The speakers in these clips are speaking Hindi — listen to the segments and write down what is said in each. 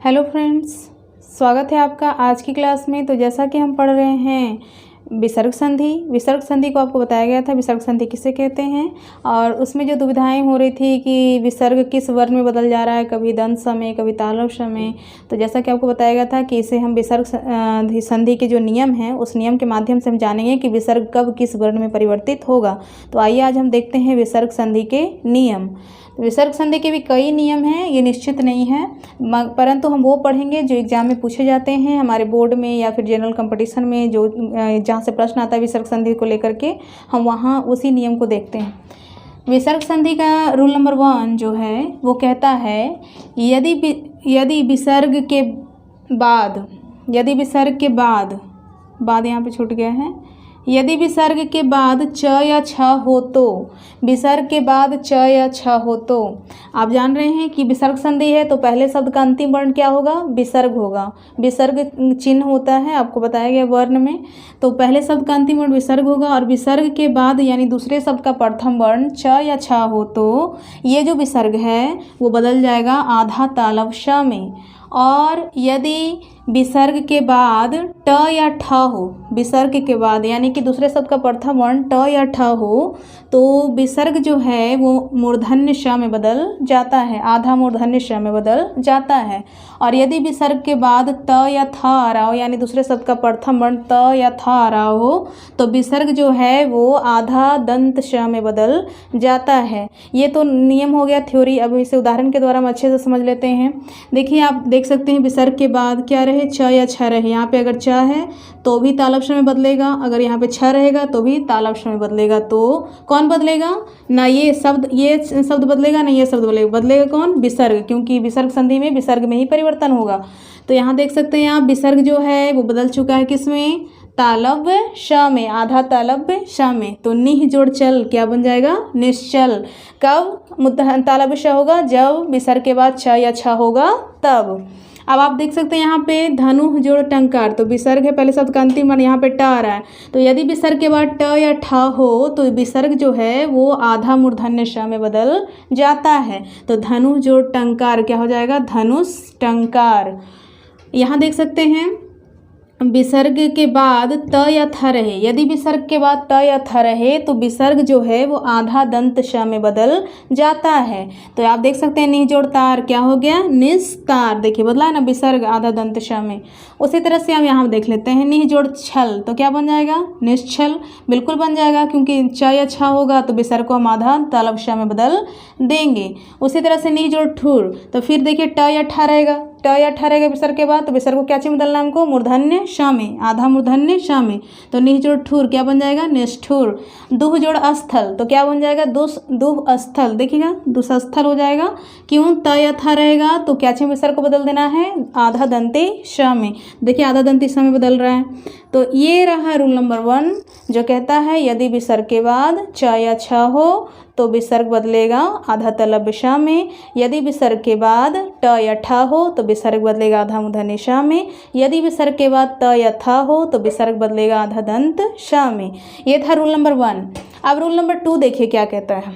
हेलो फ्रेंड्स, स्वागत है आपका आज की क्लास में। तो जैसा कि हम पढ़ रहे हैं विसर्ग संधि को आपको बताया गया था विसर्ग संधि किसे कहते हैं, और उसमें जो दुविधाएं हो रही थी कि विसर्ग किस वर्ण में बदल जा रहा है, कभी दंत स में कभी तालव्य श में। तो जैसा कि आपको बताया गया था कि इसे हम विसर्ग संधि के जो नियम हैं उस नियम के माध्यम से हम जानेंगे कि विसर्ग कब किस वर्ण में परिवर्तित होगा। तो आइए आज हम देखते हैं विसर्ग संधि के नियम। विसर्ग संधि के भी कई नियम हैं, ये निश्चित नहीं है, परंतु हम वो पढ़ेंगे जो एग्जाम में पूछे जाते हैं हमारे बोर्ड में या फिर जनरल कंपटीशन में, जो जहाँ से प्रश्न आता है विसर्ग संधि को लेकर के, हम वहाँ उसी नियम को देखते हैं। विसर्ग संधि का रूल नंबर 1 जो है वो कहता है यदि विसर्ग के बाद यहाँ पे छूट गया है, यदि विसर्ग के बाद च या छ हो तो, विसर्ग के बाद च या छ हो तो, आप जान रहे हैं कि विसर्ग संधि है तो पहले शब्द का अंतिम वर्ण क्या होगा, विसर्ग होगा। विसर्ग चिन्ह होता है, आपको बताया गया वर्ण में, तो पहले शब्द का अंतिम वर्ण विसर्ग होगा, और विसर्ग के बाद यानी दूसरे शब्द का प्रथम वर्ण च या छ हो तो ये जो विसर्ग है वो बदल जाएगा आधा तालव्य श में। और यदि विसर्ग के बाद ट या ठ हो, विसर्ग के बाद यानी कि दूसरे शब्द का प्रथम वर्ण ट या ठ हो तो विसर्ग जो है वो मूर्धन्य श में बदल जाता है, आधा मूर्धन्य श में बदल जाता है। और यदि विसर्ग के बाद त या थ आ रहा हो यानी दूसरे शब्द का प्रथम वर्ण त या थ आ रहा हो तो विसर्ग जो है वो आधा दंत श में बदल जाता है। ये तो नियम हो गया थ्योरी। अब इसे उदाहरण के द्वारा हम अच्छे से समझ लेते हैं। देखिए, आप देख सकते हैं विसर्ग के बाद क्या रहे, च या छ रहे। यहाँ पे अगर च है तो भी तालव्य श में बदलेगा, अगर यहाँ पे छ रहेगा तो भी तालव्य श में बदलेगा। तो कौन बदलेगा, ना ये शब्द बदलेगा ना ये शब्द बदलेगा कौन, विसर्ग, क्योंकि विसर्ग संधि में विसर्ग में ही परिवर्तन होगा। तो यहाँ देख सकते हैं आप विसर्ग जो है वो बदल चुका है किसमें, तालव्य श में, आधा तालव्य श में। तो निह जोड़ चल क्या बन जाएगा, निश्चल। कब तालव्य श होगा, जब विसर्ग के बाद छ या छ होगा तब। अब आप देख सकते हैं यहाँ पे धनु जोड़ टंकार, तो विसर्ग है पहले शब्द का अंतिम वर्ण, यहाँ पे ट आ रहा है, तो यदि विसर्ग के बाद ट या ठ हो तो विसर्ग जो है वो आधा मूर्धन्य श में बदल जाता है। तो धनु जोड़ टंकार क्या हो जाएगा, धनुष टंकार। यहाँ देख सकते हैं विसर्ग के बाद त या थ रहे, यदि विसर्ग के बाद त या थ रहे तो विसर्ग जो है वो आधा दंत श में बदल जाता है। तो आप देख सकते हैं निह जोड़ तार क्या हो गया, निस्तार। देखिए बदला है ना, विसर्ग आधा दंत श में। उसी तरह से हम यहाँ देख लेते हैं निह जोड़ छल, तो क्या बन जाएगा, निश्चल। बिल्कुल बन जाएगा, क्योंकि च या छ होगा तो विसर्ग को हम आधा तालव्य श में बदल देंगे। उसी तरह से निह जोड़ ठुर, तो फिर देखिए ट या ठ रहेगा, ट या ठ रहेगा विसर्ग के बाद, तो विसर्ग को क्या चीज बदलना हमको, मूर्धन्य श में, आधा मूर्धन्य श में। तो निह जोड़ ठुर क्या बन जाएगा, निष्ठुर। दुह जोड़ अस्थल, तो क्या बन जाएगा, दुह अस्थल। देखिएगा दुस्स्थल हो जाएगा, क्यों, त या थ रहेगा तो क्या चीज विसर्ग को बदल देना है, आधा दंती श में। देखिए आधा दंती श में बदल रहा है। तो ये रहा रूल नंबर 1 जो कहता है यदि विसर्ग के बाद च या छ हो तो विसर्ग बदलेगा आधा तालव्य श में, यदि विसर्ग के बाद ट या ठ हो तो विसर्ग बदलेगा आधा मूर्धन्य श में, यदि विसर्ग के बाद त या थ हो तो विसर्ग बदलेगा आधा दंत श में। ये था रूल नंबर 1। अब रूल नंबर 2 देखिए क्या कहता है।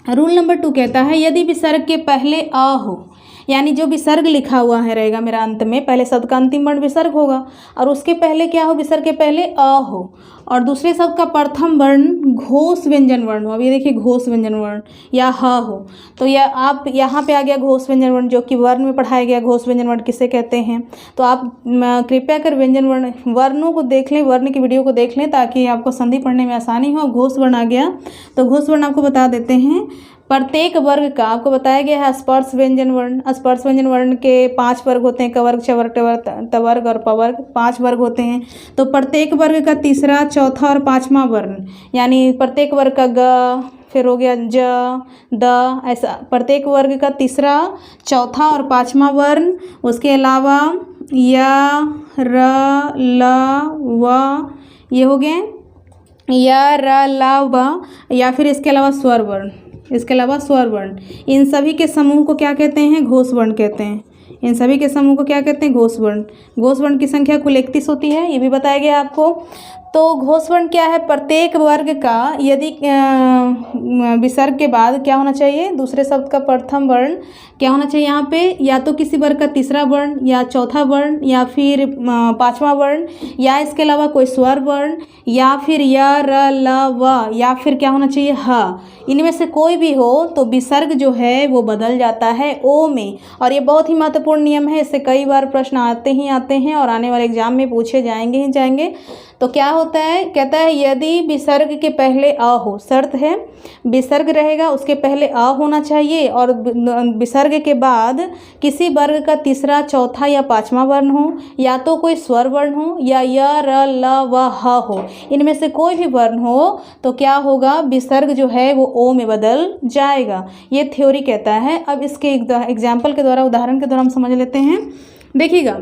रूल नंबर 2 कहता है यदि विसर्ग के पहले अ हो, यानी जो विसर्ग लिखा हुआ है रहेगा मेरा अंत में, पहले शब्द का अंतिम वर्ण विसर्ग होगा और उसके पहले क्या हो, विसर्ग के पहले अ हो, और दूसरे शब्द का प्रथम वर्ण घोष व्यंजन वर्ण हो। अब ये देखिए घोष व्यंजन वर्ण या ह हो, तो यह आप यहाँ पे आ गया घोष व्यंजन वर्ण, जो कि वर्ण में पढ़ाया गया घोष व्यंजन वर्ण किसे कहते हैं। तो आप कृपया कर व्यंजन वर्णों को देख लें, वर्ण की वीडियो को देख लें ताकि आपको संधि पढ़ने में आसानी हो। घोष वर्ण आ गया, तो घोष वर्ण आपको बता देते हैं। प्रत्येक वर्ग का आपको बताया गया है स्पर्श व्यंजन वर्ण। स्पर्श व्यंजन वर्ण के 5 वर्ग होते हैं, कवर्ग, चवर्ग, तवर्ग और पवर्ग, 5 वर्ग होते हैं। तो प्रत्येक वर्ग का तीसरा, चौथा और 5वां वर्ण, यानी प्रत्येक वर्ग का ग, फिर हो गया ज, द, ऐसा प्रत्येक वर्ग का तीसरा, चौथा और 5वां वर्ण। उसके अलावा या, र, ल, व, ये हो गए या, र, ल, व, या फिर इसके अलावा स्वर वर्ण, इन सभी के समूह को क्या कहते हैं, घोष वर्ण कहते हैं। इन सभी के समूह को क्या कहते हैं, घोष वर्ण। घोष वर्ण की संख्या कुल 31 होती है, ये भी बताया गया आपको। तो घोषवर्ण क्या है, प्रत्येक वर्ग का यदि विसर्ग के बाद क्या होना चाहिए, दूसरे शब्द का प्रथम वर्ण क्या होना चाहिए यहाँ पे, या तो किसी वर्ग का तीसरा वर्ण या चौथा वर्ण या फिर पांचवा वर्ण या इसके अलावा कोई स्वर वर्ण या फिर य र ल व या फिर क्या होना चाहिए ह, इनमें से कोई भी हो तो विसर्ग जो है वो बदल जाता है ओ में। और ये बहुत ही महत्वपूर्ण नियम है, इससे कई बार प्रश्न आते हैं और आने वाले एग्जाम में पूछे जाएंगे ही जाएंगे। तो क्या होता है, कहता है यदि विसर्ग के पहले अ हो, शर्त है विसर्ग रहेगा उसके पहले अ होना चाहिए और विसर्ग के बाद किसी वर्ग का तीसरा चौथा या पांचवा वर्ण हो या तो कोई स्वर वर्ण हो या य र ल व ह हो, इनमें से कोई भी वर्ण हो तो क्या होगा, विसर्ग जो है वो ओ में बदल जाएगा। ये थ्योरी कहता है। अब इसके एग्जाम्पल के द्वारा, उदाहरण के द्वारा हम समझ लेते हैं। देखिएगा,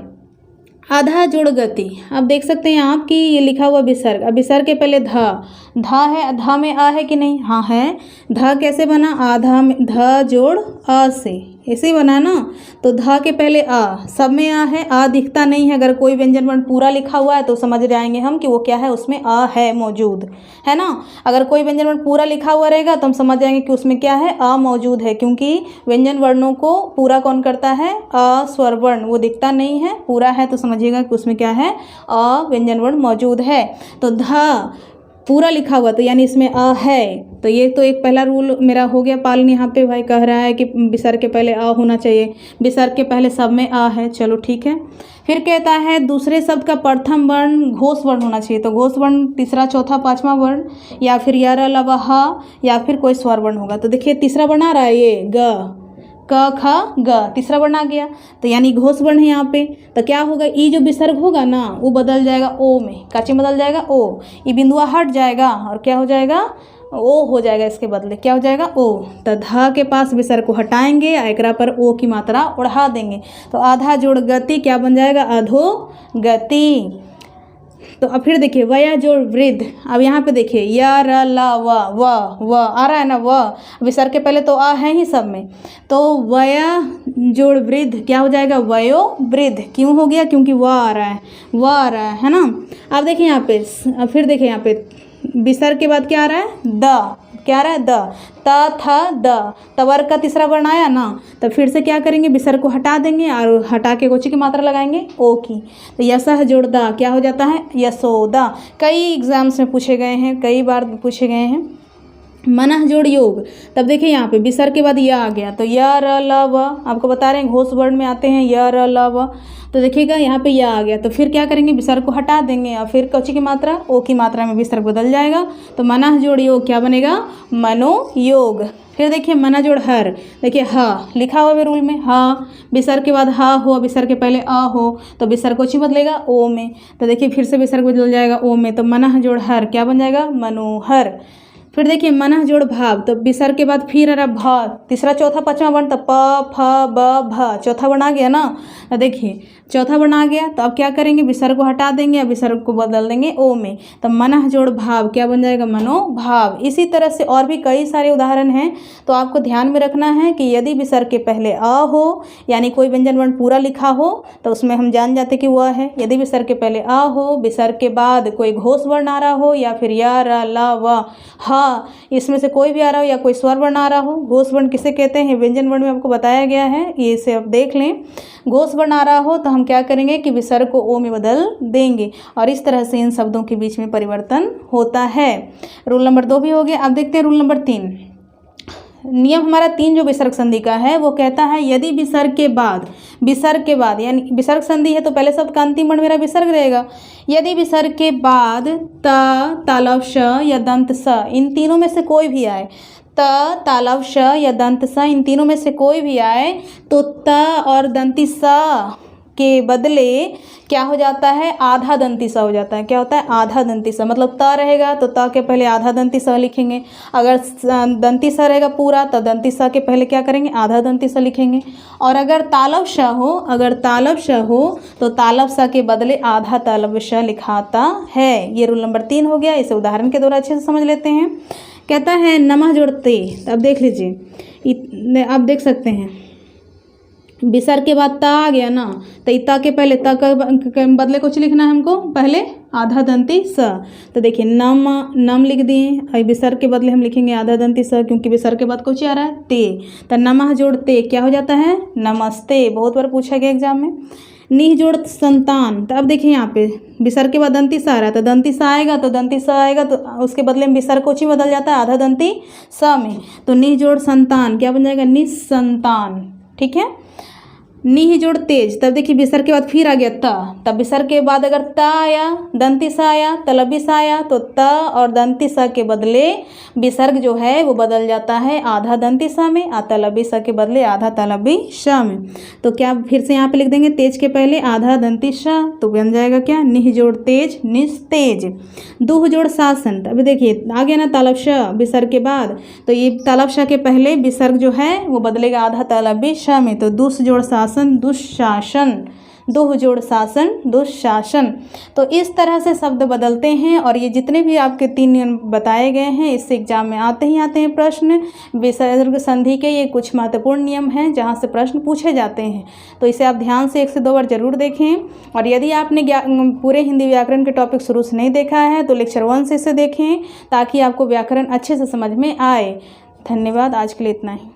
आधा जोड़ गति, अब देख सकते हैं आप कि ये लिखा हुआ विसर्ग, अब विसर्ग के पहले धा है, धा में आ है कि नहीं, हाँ है। धा कैसे बना, आधा में ध जोड़ अ से, ऐसे ही बना ना। तो धा के पहले आ, सब में आ है, आ दिखता नहीं है, अगर कोई व्यंजन वर्ण पूरा लिखा हुआ है तो समझ जाएंगे हम कि वो क्या है, उसमें आ है मौजूद, है ना। अगर कोई व्यंजन वर्ण पूरा लिखा हुआ रहेगा तो हम समझ जाएंगे कि उसमें क्या है, आ मौजूद है, क्योंकि व्यंजन वर्णों को पूरा कौन करता है, अ स्वर वर्ण, वो दिखता नहीं है, पूरा है तो समझिएगा कि उसमें क्या है, अ व्यंजन वर्ण मौजूद है। तो धा पूरा लिखा हुआ तो यानी इसमें अ है, तो ये तो एक पहला रूल मेरा हो गया पालन। यहाँ पे भाई कह रहा है कि विसर्ग के पहले अ होना चाहिए, विसर्ग के पहले सब में अ है, चलो ठीक है। फिर कहता है दूसरे शब्द का प्रथम वर्ण घोष वर्ण होना चाहिए, तो घोष वर्ण तीसरा चौथा पांचवा वर्ण या फिर य र ल व ह या फिर कोई स्वर वर्ण होगा। तो देखिए तीसरा वर्ण आ रहा है, ये ग क ख ग, तीसरा वर्ण आ गया, तो यानी घोष वर्ण है यहाँ पे। तो क्या होगा, ई जो विसर्ग होगा ना वो बदल जाएगा ओ में, काची बदल जाएगा ओ, ये बिंदुआ हट जाएगा और क्या हो जाएगा, ओ हो जाएगा, इसके बदले क्या हो जाएगा, ओ। तो ध के पास विसर्ग को हटाएंगे, एकरा पर ओ की मात्रा उड़ा देंगे, तो आधा जोड़ गति क्या बन जाएगा, अधो गति। तो अब फिर देखिए वया जोड़ वृद्ध, अब यहाँ पे देखिए य र ल व आ रहा है ना, व विसर्ग के पहले तो आ है ही सब में, तो वया जोड़ वृद्ध क्या हो जाएगा, वयो वृद्ध। क्यों हो गया, क्योंकि व आ रहा है, व आ रहा है ना। अब देखिए यहाँ पे, अब फिर देखिए यहाँ पे विसर्ग के बाद क्या आ रहा है, द, क्या आ रहा है, द, त थ द, तवर्ग का तीसरा वर्ण आया ना, तो फिर से क्या करेंगे, विसर्ग को हटा देंगे और हटा के कोची की मात्रा लगाएंगे, ओ की। तो यसह जोड़ दा क्या हो जाता है, यशोदा। कई एग्जाम्स में पूछे गए हैं, कई बार पूछे गए हैं। मनः जोड़ योग, तब देखिए यहाँ पे विसर्ग के बाद यह आ गया, तो य र ल व, आपको बता रहे हैं घोष वर्ण में आते हैं य र ल व, तो देखिएगा यहाँ पे यह आ गया, तो फिर क्या करेंगे, विसर्ग को हटा देंगे और फिर कौची की मात्रा, ओ की मात्रा में विसर्ग बदल जाएगा। तो मनः जोड़ योग क्या बनेगा, मनोयोग। फिर देखिए मना जोड़ हर, देखिए ह लिखा हुआ है रूल में, ह विसर्ग के बाद ह हो, विसर्ग के पहले अ हो, तो विसर्ग कोची बदलेगा, ओ में। तो देखिए फिर से विसर्ग बदल जाएगा ओ में, तो मनः जोड़ हर क्या बन जाएगा, मनोहर। फिर देखिए मनः जोड़ भाव, तो विसर्ग के बाद फिर अरा भ, तीसरा चौथा पांचवा वर्ण, तो प फ ब भ, चौथा वर्ण आ गया ना। तो देखिए चौथा वर्ण आ गया, तो अब क्या करेंगे, विसर्ग को हटा देंगे और विसर्ग को बदल देंगे ओ में, तो मनः जोड़ भाव क्या बन जाएगा, मनोभाव। इसी तरह से और भी कई सारे उदाहरण हैं, तो आपको ध्यान में रखना है कि यदि विसर्ग के पहले अ हो यानी कोई व्यंजन वर्ण पूरा लिखा हो तो उसमें हम जान जाते कि वह है। यदि विसर्ग के पहले अ हो, विसर्ग के बाद कोई घोष वर्ण आ रहा हो या फिर य र ल व ह, इसमें से कोई भी आ रहा हो या कोई स्वर वर्ण आ रहा हो। घोष वर्ण किसे कहते हैं, व्यंजन वर्ण में आपको बताया गया है, ये इसे आप देख लें। घोष वर्ण आ रहा हो तो हम क्या करेंगे कि विसर्ग को ओ में बदल देंगे और इस तरह से इन शब्दों के बीच में परिवर्तन होता है। रूल नंबर 2 भी हो गया। अब देखते हैं रूल नंबर 3। नियम हमारा 3 जो विसर्ग संधि का है वो कहता है यदि विसर्ग के बाद यानी विसर्ग संधि है तो पहले शब्द का अंतिम वर्ण मेरा विसर्ग रहेगा। यदि विसर्ग के बाद त, तालव श या दंत स इन तीनों में से कोई भी आए, त, तालव श या दंत स इन तीनों में से कोई भी आए तो त और दंती स के बदले क्या हो जाता है, आधा दंती स हो जाता है। क्या होता है, आधा दंती स, मतलब त रहेगा तो त के पहले आधा दंती स लिखेंगे। अगर दंती स रहेगा पूरा तो दंती स के पहले क्या करेंगे, आधा दंती स लिखेंगे। और अगर तालव श हो तो तालव स के बदले आधा तालव श लिखाता है। ये रूल नंबर 3 हो गया। इसे उदाहरण के द्वारा अच्छे से समझ लेते हैं। कहता है नमः जोड़ते, अब देख लीजिए, आप देख सकते हैं विसर्ग के बाद ता आ गया ना, तो इता के पहले ता के बदले कुछ लिखना है हमको, पहले आधा दंती स। तो देखिए नम लिख दिए, और विसर्ग के बदले हम लिखेंगे आधा दंती स, क्योंकि विसर्ग के बाद कुछ आ रहा है ते। तो नमः जोड़ ते क्या हो जाता है, नमस्ते। बहुत बार पूछा गया एग्जाम में। निह जोड़ संतान, तो अब देखिए यहाँ पे विसर्ग के बाद दंती स आ रहा है, तो दंती स आएगा तो दंती स आएगा, तो उसके बदले में विसर्ग कुछ ही बदल जाता है आधा दंती स में। तो निह जोड़ संतान क्या बन जाएगा, निसंतान। ठीक है। निह जोड़ तेज, तब देखिए विसर्ग के बाद फिर आ गया ता, तब विसर्ग के बाद अगर ता आया, दंती सा आया, तलबी सा आया, तो ता और दंती सा के बदले विसर्ग जो है वो बदल जाता है आधा दंती सा में, और तलबी सा के बदले आधा तलबी श में। तो क्या फिर से यहाँ पे लिख देंगे तेज के पहले आधा दंती श, तो बन जाएगा क्या, निह जोड़ तेज निस्तेज। दुह जोड़ शासन, अभी देखिए आ गया ना तालब श विसर्ग के बाद, तो ये तालब श के पहले विसर्ग जो है वो बदलेगा आधा तलबी श में, तो दुस जोड़ शासन दुशासन, दुह जोड़ शासन दुशासन। तो इस तरह से शब्द बदलते हैं, और ये जितने भी आपके 3 नियम बताए गए हैं इससे एग्जाम में आते हैं प्रश्न। विसर्ग संधि के ये कुछ महत्वपूर्ण नियम हैं जहाँ से प्रश्न पूछे जाते हैं, तो इसे आप ध्यान से 1 से 2 बार जरूर देखें। और यदि आपने पूरे हिंदी व्याकरण के टॉपिक शुरू से नहीं देखा है तो लेक्चर 1 से इसे देखें, ताकि आपको व्याकरण अच्छे से समझ में आए। धन्यवाद, आज के लिए इतना ही।